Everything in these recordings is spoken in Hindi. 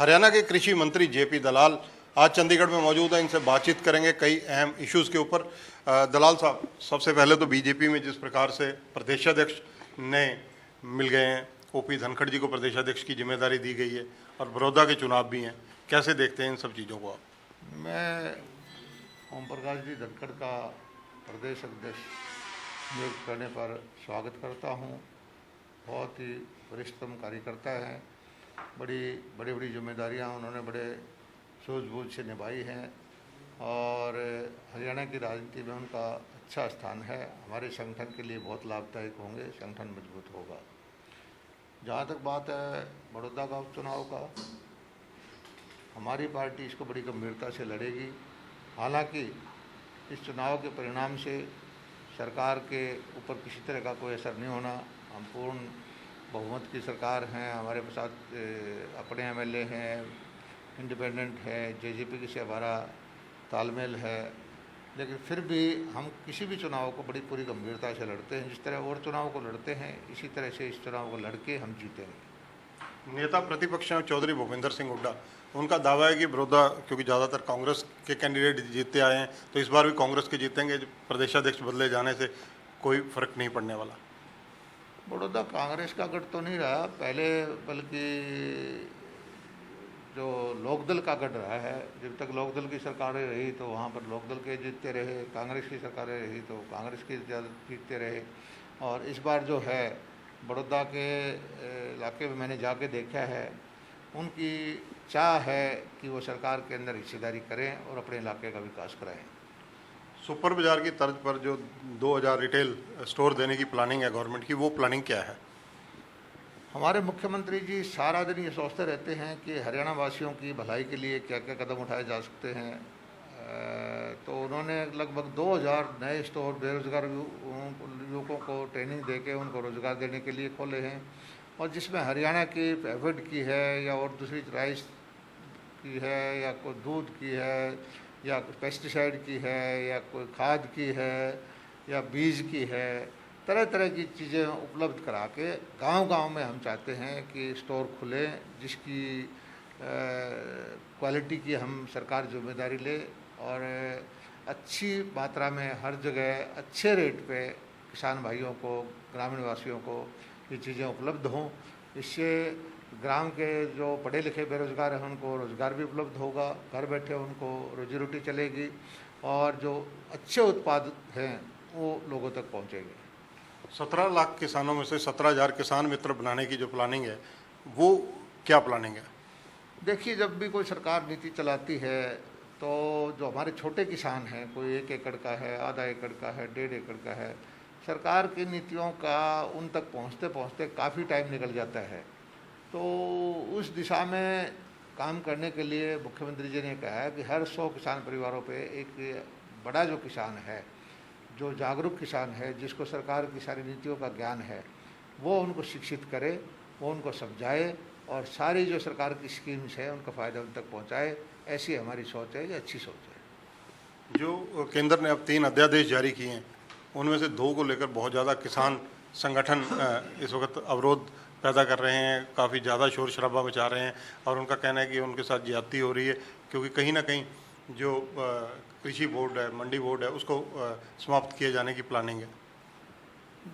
हरियाणा के कृषि मंत्री जेपी दलाल आज चंडीगढ़ में मौजूद हैं। इनसे बातचीत करेंगे कई अहम इश्यूज़ के ऊपर। दलाल साहब, सबसे पहले तो बीजेपी में जिस प्रकार से प्रदेशाध्यक्ष ने मिल गए हैं, ओपी धनखड़ जी को प्रदेशाध्यक्ष की जिम्मेदारी दी गई है और बड़ौदा के चुनाव भी हैं, कैसे देखते हैं इन सब चीज़ों को आप? मैं ओम प्रकाश जी धनखड़ का प्रदेश अध्यक्ष नियुक्त करने पर स्वागत करता हूं। बहुत ही वरिष्ठतम कार्यकर्ता हैं। बड़ी बड़ी जिम्मेदारियां उन्होंने बड़े सूझबूझ से निभाई हैं और हरियाणा की राजनीति में उनका अच्छा स्थान है। हमारे संगठन के लिए बहुत लाभदायक होंगे, संगठन मजबूत होगा। जहाँ तक बात है बड़ौदा का उपचुनाव का, हमारी पार्टी इसको बड़ी गंभीरता से लड़ेगी। हालांकि इस चुनाव के परिणाम से सरकार के ऊपर किसी तरह का कोई असर नहीं होना। हम पूर्ण बहुमत की सरकार हैं, हमारे साथ अपने एमएलए हैं, इंडिपेंडेंट है, जेजेपी से हमारा तालमेल है। लेकिन फिर भी हम किसी भी चुनाव को बड़ी पूरी गंभीरता से लड़ते हैं। जिस तरह और चुनाव को लड़ते हैं इसी तरह से इस चुनाव को लड़के हम जीतेंगे। नेता प्रतिपक्ष हैं चौधरी भूपेंद्र सिंह हुड्डा, उनका दावा है कि बड़ौदा क्योंकि ज़्यादातर कांग्रेस के कैंडिडेट जीतते आए हैं तो इस बार भी कांग्रेस के जीतेंगे, प्रदेशाध्यक्ष बदले जाने से कोई फर्क नहीं पड़ने वाला। बड़ौदा कांग्रेस का गढ़ तो नहीं रहा पहले, बल्कि जो लोकदल का गढ़ रहा है। जब तक लोकदल की सरकारें रही तो वहाँ पर लोकदल के जीतते रहे, कांग्रेस की सरकारें रही तो कांग्रेस के जीतते रहे। और इस बार जो है बड़ौदा के इलाके में मैंने जाके देखा है, उनकी चाह है कि वो सरकार के अंदर हिस्सेदारी करें और अपने इलाके का विकास कराएं। सुपर बाजार की तर्ज पर जो 2000 रिटेल स्टोर देने की प्लानिंग है गवर्नमेंट की, वो प्लानिंग क्या है? हमारे मुख्यमंत्री जी सारा दिन ये सोचते रहते हैं कि हरियाणा वासियों की भलाई के लिए क्या क्या कदम उठाए जा सकते हैं। तो उन्होंने लगभग 2000 नए स्टोर बेरोजगार युवकों को ट्रेनिंग देके उनको रोज़गार देने के लिए खोले हैं, और जिसमें हरियाणा की फीड की है या और दूसरी राइस की है या कोई दूध की है या पेस्टिसाइड की है या कोई खाद की है या बीज की है, तरह तरह की चीज़ें उपलब्ध करा के गांव-गांव में हम चाहते हैं कि स्टोर खुले, जिसकी क्वालिटी की हम सरकार जिम्मेदारी ले और अच्छी मात्रा में हर जगह अच्छे रेट पे किसान भाइयों को, ग्रामीण वासियों को ये चीज़ें उपलब्ध हों। इससे ग्राम के जो पढ़े लिखे बेरोजगार हैं उनको रोज़गार भी उपलब्ध होगा, घर बैठे उनको रोजी रोटी चलेगी और जो अच्छे उत्पाद हैं वो लोगों तक पहुंचेंगे। 17 लाख किसानों में से 17,000 किसान मित्र बनाने की जो प्लानिंग है, वो क्या प्लानिंग है? देखिए, जब भी कोई सरकार नीति चलाती है तो जो हमारे छोटे किसान हैं, कोई 1 एकड़ का है, आधा एकड़ का है, 1.5 एकड़ का है, सरकार की नीतियों का उन तक पहुंचते पहुंचते काफ़ी टाइम निकल जाता है। तो उस दिशा में काम करने के लिए मुख्यमंत्री जी ने कहा है कि हर 100 किसान परिवारों पे एक बड़ा जो किसान है, जो जागरूक किसान है, जिसको सरकार की सारी नीतियों का ज्ञान है, वो उनको शिक्षित करे, वो उनको समझाए और सारी जो सरकार की स्कीम्स है उनका फ़ायदा उन तक पहुँचाए। ऐसी हमारी सोच है, ये अच्छी सोच है। जो केंद्र ने अब 3 अध्यादेश जारी किए हैं, उनमें से 2 को लेकर बहुत ज़्यादा किसान संगठन इस वक्त अवरोध पैदा कर रहे हैं, काफ़ी ज़्यादा शोर शराबा मचा रहे हैं और उनका कहना है कि उनके साथ ज्यादती हो रही है, क्योंकि कहीं ना कहीं जो कृषि बोर्ड है, मंडी बोर्ड है, उसको समाप्त किए जाने की प्लानिंग है।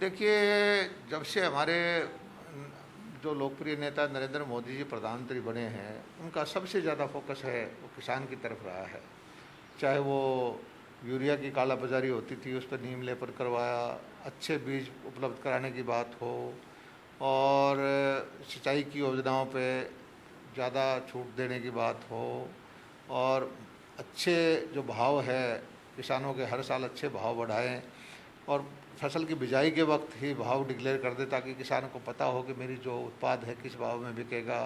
देखिए, जब से हमारे जो लोकप्रिय नेता नरेंद्र मोदी जी प्रधानमंत्री बने हैं, उनका सबसे ज़्यादा फोकस है वो किसान की तरफ रहा है। चाहे वो यूरिया की कालाबाजारी होती थी, उस पर नीम लेपर करवाया, अच्छे बीज उपलब्ध कराने की बात हो और सिंचाई की योजनाओं पे ज़्यादा छूट देने की बात हो और अच्छे जो भाव है किसानों के हर साल अच्छे भाव बढ़ाएं और फसल की बिजाई के वक्त ही भाव डिक्लेयर कर दे, ताकि किसानों को पता हो कि मेरी जो उत्पाद है किस भाव में बिकेगा।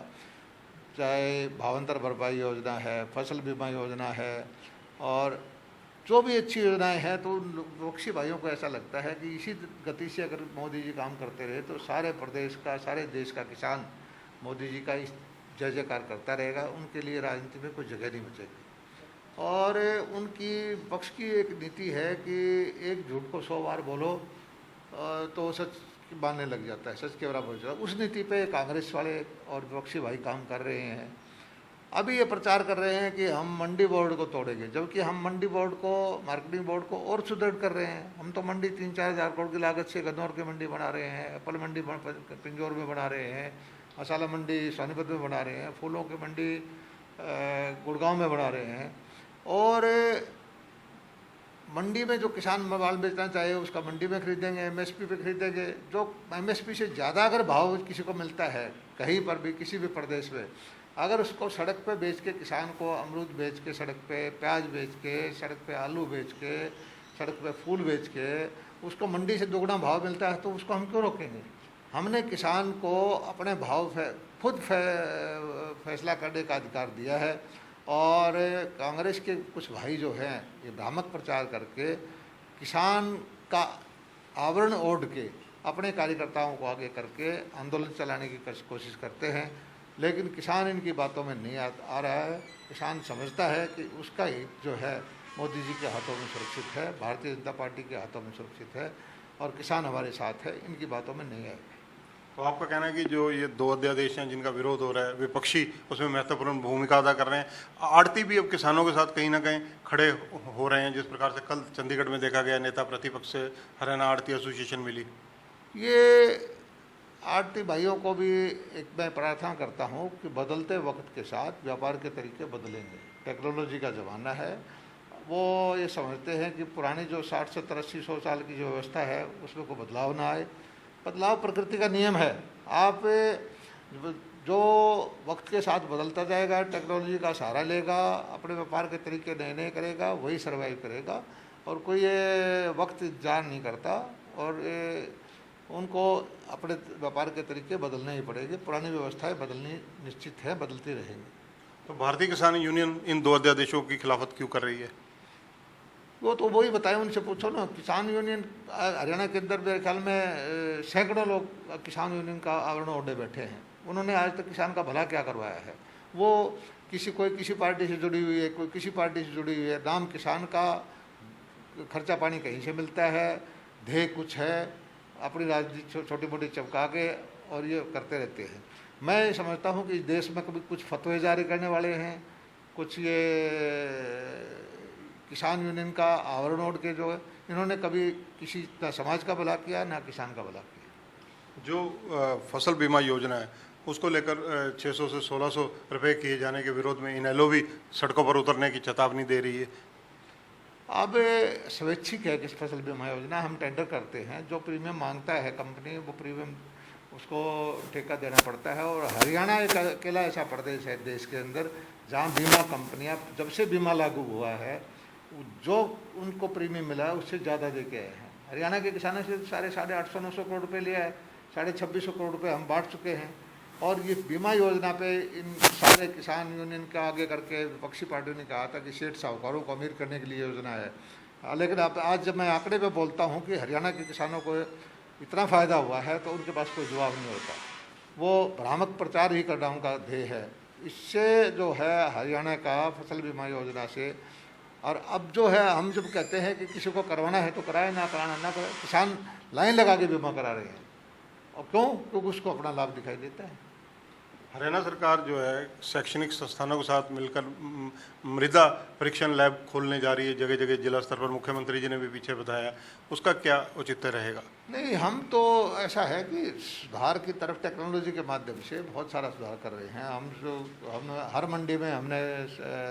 चाहे भावांतर भरपाई योजना है, फसल बीमा योजना है और जो भी अच्छी योजनाएं हैं, तो विपक्षी भाइयों को ऐसा लगता है कि इसी गति से अगर मोदी जी काम करते रहे तो सारे प्रदेश का, सारे देश का किसान मोदी जी का इस जय जयकार करता रहेगा, उनके लिए राजनीति में कोई जगह नहीं बचेगी। और उनकी पक्ष की एक नीति है कि एक झूठ को 100 बार बोलो तो सच मानने लग जाता है, सच के बराबर हो जाता है। उस नीति पे कांग्रेस वाले और विपक्षी भाई काम कर रहे हैं अभी ये प्रचार कर रहे हैं कि हम मंडी बोर्ड को तोड़ेंगे, जबकि हम मंडी बोर्ड को, मार्केटिंग बोर्ड को और सुदृढ़ कर रहे हैं। हम तो मंडी 3-4 हज़ार करोड़ की लागत से गन्नौर की मंडी बना रहे हैं, एप्पल मंडी पिंजौर में बना रहे हैं, मसाला मंडी सोनीपत में बना रहे हैं, फूलों की मंडी गुड़गांव में बना रहे हैं। और मंडी में जो किसान माल बेचना चाहे उसका मंडी में खरीदेंगे, एमएसपी पे खरीदेंगे। जो एमएसपी से ज़्यादा अगर भाव किसी को मिलता है कहीं पर भी, किसी भी प्रदेश में, अगर उसको सड़क पे बेच के, किसान को अमरूद बेच के सड़क पे, प्याज बेच के सड़क पे, आलू बेच के सड़क पे, फूल बेच के उसको मंडी से दोगुना भाव मिलता है, तो उसको हम क्यों रोकेंगे? हमने किसान को अपने भाव खुद फैसला करने का अधिकार दिया है। और कांग्रेस के कुछ भाई जो हैं ये भ्रामक प्रचार करके किसान का आवरण ओढ़ के अपने कार्यकर्ताओं को आगे करके आंदोलन चलाने की कोशिश करते हैं, लेकिन किसान इनकी बातों में नहीं आ रहा है। किसान समझता है कि उसका हित जो है मोदी जी के हाथों में सुरक्षित है, भारतीय जनता पार्टी के हाथों में सुरक्षित है, और किसान हमारे साथ है, इनकी बातों में नहीं आएगा। तो आपका कहना है कि जो ये 2 अध्यादेश हैं जिनका विरोध हो रहा है, विपक्षी उसमें महत्वपूर्ण भूमिका अदा कर रहे हैं। आड़ती भी अब किसानों के साथ कहीं ना कहीं खड़े हो रहे हैं, जिस प्रकार से कल चंडीगढ़ में देखा गया, नेता प्रतिपक्ष से हरियाणा आड़ती एसोसिएशन मिली। ये आड़ती भाइयों को भी एक मैं प्रार्थना करता हूँ कि बदलते वक्त के साथ व्यापार के तरीके बदलेंगे। टेक्नोलॉजी का ज़माना है, वो ये समझते हैं कि पुरानी जो 60, 70, 80, 100 साल की जो व्यवस्था है उसमें कोई बदलाव ना आए। बदलाव प्रकृति का नियम है। आप जो वक्त के साथ बदलता जाएगा, टेक्नोलॉजी का सहारा लेगा, अपने व्यापार के तरीके नए नए करेगा, वही सर्वाइव करेगा। और कोई ये वक्त इंतजार नहीं करता, और उनको अपने व्यापार के तरीके बदलने ही पड़ेंगे। पुरानी व्यवस्थाएं बदलनी निश्चित है, बदलती रहेंगी। तो भारतीय किसान यूनियन इन 2 अध्यादेशों की खिलाफत क्यों कर रही है? वो तो वही बताएं, उनसे पूछो ना। किसान यूनियन हरियाणा के अंदर मेरे ख्याल में सैकड़ों लोग किसान यूनियन का आवरण ओढ़े बैठे हैं। उन्होंने आज तक किसान का भला क्या करवाया है? वो कोई किसी पार्टी से जुड़ी हुई है, कोई किसी पार्टी से जुड़ी हुई है, नाम किसान का, खर्चा पानी कहीं से मिलता है, ध्येय कुछ है, अपनी राजनीति छोटी मोटी चमका के और ये करते रहते हैं। मैं समझता हूँ कि इस देश में कभी कुछ फतवे जारी करने वाले हैं, कुछ ये किसान यूनियन का आवरण ओढ़ के जो है, इन्होंने कभी किसी ना समाज का भला किया ना किसान का भला किया। जो फसल बीमा योजना है उसको लेकर 600 से 1600 रुपये किए जाने के विरोध में इनेलो भी सड़कों पर उतरने की चेतावनी दे रही है। अब स्वैच्छिक है कि फसल बीमा योजना हम टेंडर करते हैं, जो प्रीमियम मांगता है कंपनी वो प्रीमियम उसको ठेका देना पड़ता है। और हरियाणा एक अकेला ऐसा प्रदेश है देश के अंदर जहाँ बीमा कंपनियाँ, जब से बीमा लागू हुआ है, जो उनको प्रीमियम मिला है उससे ज़्यादा दे के आए हैं। हरियाणा के किसानों से 850-900 करोड़ रुपये लिया है, 2650 करोड़ रुपये हम बांट चुके हैं। और ये बीमा योजना पे इन सारे किसान यूनियन का आगे करके विपक्षी पार्टियों ने कहा था कि सेठ साहूकारों को अमीर करने के लिए योजना है। लेकिन आज जब मैं आंकड़े पे बोलता हूँ कि हरियाणा के किसानों को इतना फ़ायदा हुआ है तो उनके पास कोई जवाब नहीं होता। वो भ्रामक प्रचार ही करना उनका ध्येय है। इससे जो है हरियाणा का फसल बीमा योजना से, और अब जो है हम जब कहते हैं कि किसी को करवाना है तो कराए, ना कराना ना कराए, किसान लाइन लगा के बीमा करा रहे हैं। और क्यों? क्योंकि उसको अपना लाभ दिखाई देता है। हरियाणा सरकार जो है शैक्षणिक संस्थानों के साथ मिलकर मृदा परीक्षण लैब खोलने जा रही है जगह जगह जिला स्तर पर। मुख्यमंत्री जी ने भी पीछे बताया, उसका क्या औचित्य रहेगा? नहीं, हम तो ऐसा है कि सुधार की तरफ टेक्नोलॉजी के माध्यम से बहुत सारा सुधार कर रहे हैं। हम हर मंडी में हमने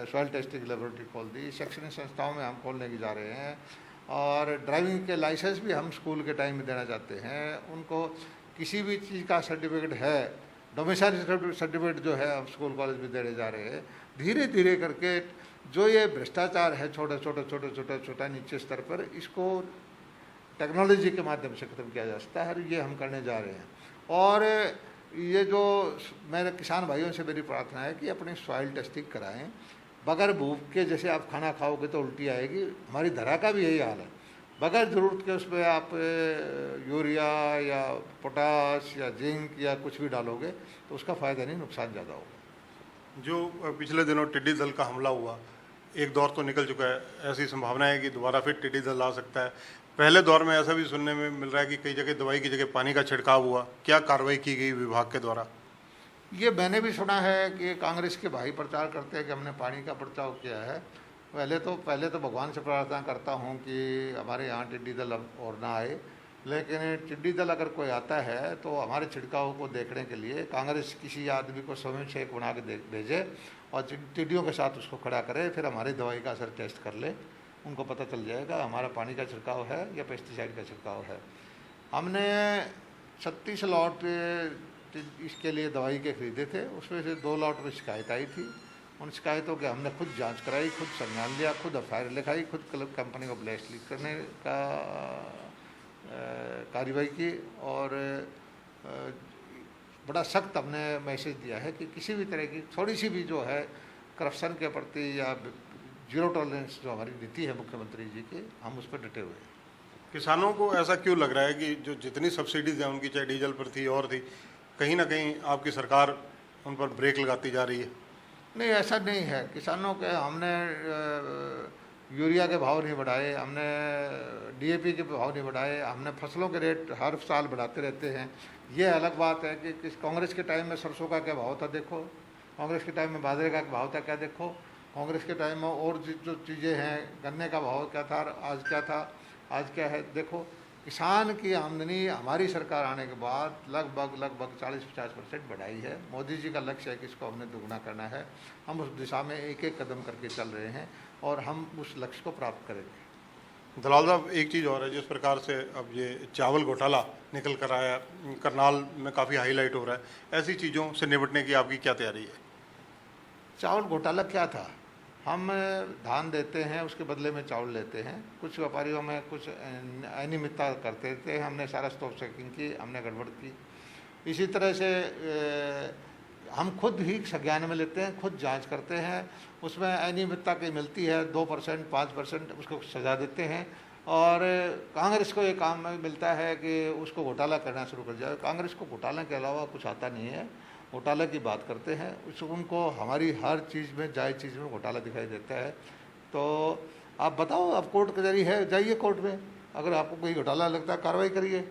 सॉइल टेस्टिंग लेबोरेटरी खोल दी, शैक्षणिक संस्थाओं में हम खोलने की जा रहे हैं। और ड्राइविंग के लाइसेंस भी हम स्कूल के टाइम में देना चाहते हैं। उनको किसी भी चीज़ का सर्टिफिकेट है, डोमिसाइल सर्टिफिकेट जो है हम स्कूल कॉलेज में देने जा रहे हैं। धीरे धीरे करके जो ये भ्रष्टाचार है छोटा नीचे स्तर पर, इसको टेक्नोलॉजी के माध्यम से खत्म किया जा सकता है। ये हम करने जा रहे हैं। और ये जो मेरे किसान भाइयों से मेरी प्रार्थना है कि अपनी सॉइल टेस्टिंग कराएं। बगैर भूख के जैसे आप खाना खाओगे तो उल्टी आएगी, हमारी धरा का भी यही हाल है। बगैर ज़रूरत के उसमें आप यूरिया या पोटाश या जिंक या कुछ भी डालोगे तो उसका फ़ायदा नहीं, नुकसान ज़्यादा होगा। जो पिछले दिनों टिड्डी दल का हमला हुआ, एक दौर तो निकल चुका है, ऐसी संभावना है कि दोबारा फिर टिड्डी दल आ सकता है। पहले दौर में ऐसा भी सुनने में मिल रहा है कि कई जगह दवाई की जगह पानी का छिड़काव हुआ। क्या कार्रवाई की गई विभाग के द्वारा? ये मैंने भी सुना है कि कांग्रेस के भाई प्रचार करते हैं कि हमने पानी का बचाव किया है। पहले तो भगवान से प्रार्थना करता हूँ कि हमारे यहाँ टिड्डी दल और ना आए, लेकिन टिड्डी दल अगर कोई आता है तो हमारे छिड़काव को देखने के लिए कांग्रेस किसी आदमी को स्वयंसेवक बना के भेजे और टिड्डियों के साथ उसको खड़ा करे, फिर हमारी दवाई का असर टेस्ट कर ले, उनको पता चल जाएगा हमारा पानी का छिड़काव है या पेस्टिसाइड का छिड़काव है। हमने 36 लॉट इसके लिए दवाई के खरीदे थे, उसमें से 2 लॉट में शिकायत आई थी। उन शिकायतों के हमने खुद जांच कराई, खुद संज्ञान लिया, खुद एफआईआर लिखाई, खुद कंपनी को ब्लैक लिस्ट करने का कार्रवाई की और बड़ा सख्त हमने मैसेज दिया है कि किसी भी तरह की थोड़ी सी भी जो है करप्शन के प्रति या जीरो टॉलरेंस जो हमारी नीति है मुख्यमंत्री जी की, हम उस पर डटे हुए हैं। किसानों को ऐसा क्यों लग रहा है कि जो जितनी सब्सिडीज हैं उनकी, चाहे डीजल पर थी और थी, कहीं ना कहीं आपकी सरकार उन पर ब्रेक लगाती जा रही है? नहीं, ऐसा नहीं है। किसानों के हमने यूरिया के भाव नहीं बढ़ाए, हमने डीएपी के भाव नहीं बढ़ाए, हमने फसलों के रेट हर साल बढ़ाते रहते हैं। ये अलग बात है कि कांग्रेस के टाइम में सरसों का क्या भाव था देखो, कांग्रेस के टाइम में बाजरे का भाव था क्या देखो, कांग्रेस के टाइम में और जो चीज़ें हैं, गन्ने का भाव क्या था, आज क्या था, आज क्या है देखो। किसान की आमदनी हमारी सरकार आने के बाद लगभग 40-50% बढ़ाई है। मोदी जी का लक्ष्य है कि इसको हमने दुगना करना है। हम उस दिशा में एक एक कदम करके चल रहे हैं और हम उस लक्ष्य को प्राप्त करेंगे। दलाल साहब, एक चीज़ और है, जिस प्रकार से अब ये चावल घोटाला निकल कर आया, करनाल में काफ़ी हाईलाइट हो रहा है, ऐसी चीज़ों से निपटने की आपकी क्या तैयारी है? चावल घोटाला क्या था? हम धान देते हैं, उसके बदले में चावल लेते हैं। कुछ व्यापारियों में कुछ अनियमितता करते थे, हमने सारा स्टॉक चेकिंग की, हमने गड़बड़ की। इसी तरह से हम खुद ही संज्ञान में लेते हैं, खुद जांच करते हैं, उसमें अनियमितता की मिलती है 2%, 5%, उसको सजा देते हैं। और कांग्रेस को ये काम मिलता है कि उसको घोटाला करना शुरू कर जाए। कांग्रेस को घोटाला के अलावा कुछ आता नहीं है, घोटाले की बात करते हैं। उनको हमारी हर चीज़ में, जायज़ चीज़ में घोटाला दिखाई देता है। तो आप बताओ, अब कोर्ट कचहरी है, जाइए कोर्ट में, अगर आपको कोई घोटाला लगता है कार्रवाई करिए।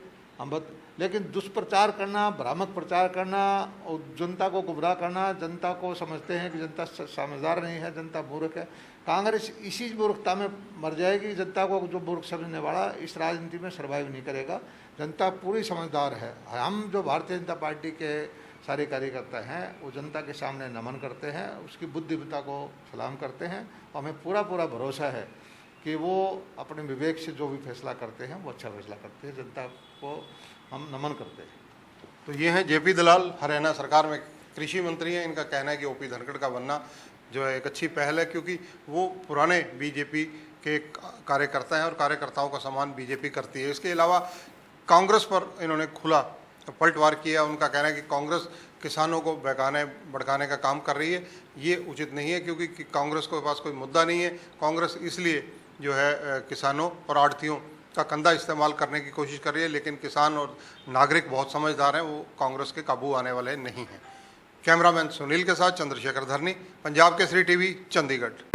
लेकिन दुष्प्रचार करना, भ्रामक प्रचार करना और जनता को गुमराह करना, जनता को समझते हैं कि जनता समझदार नहीं है, जनता मूर्ख है। कांग्रेस इसी मूर्खता में मर जाएगी। जनता को जो मूर्ख समझने वाला इस राजनीति में सर्वाइव नहीं करेगा। जनता पूरी समझदार है। हम जो भारतीय जनता पार्टी के सारे कार्यकर्ता हैं वो जनता के सामने नमन करते हैं, उसकी बुद्धिमत्ता को सलाम करते हैं और हमें पूरा भरोसा है कि वो अपने विवेक से जो भी फैसला करते हैं वो अच्छा फैसला करते हैं। जनता को हम नमन करते हैं। तो ये हैं जेपी दलाल, हरियाणा सरकार में कृषि मंत्री हैं। इनका कहना है कि ओपी धनखड़ का बनना जो है एक अच्छी पहल है, क्योंकि वो पुराने बीजेपी के कार्यकर्ता हैं और कार्यकर्ताओं का सम्मान बीजेपी करती है। इसके अलावा कांग्रेस पर इन्होंने खुला पलटवार किया। उनका कहना है कि कांग्रेस किसानों को बहकाने भड़काने का काम कर रही है। ये उचित नहीं है, क्योंकि कांग्रेस के पास कोई मुद्दा नहीं है। कांग्रेस इसलिए जो है किसानों और आढ़तियों का कंधा इस्तेमाल करने की कोशिश कर रही है, लेकिन किसान और नागरिक बहुत समझदार हैं, वो कांग्रेस के काबू आने वाले नहीं हैं। कैमरामैन सुनील के साथ चंद्रशेखर धरनी, पंजाब केसरी टीवी, चंडीगढ़।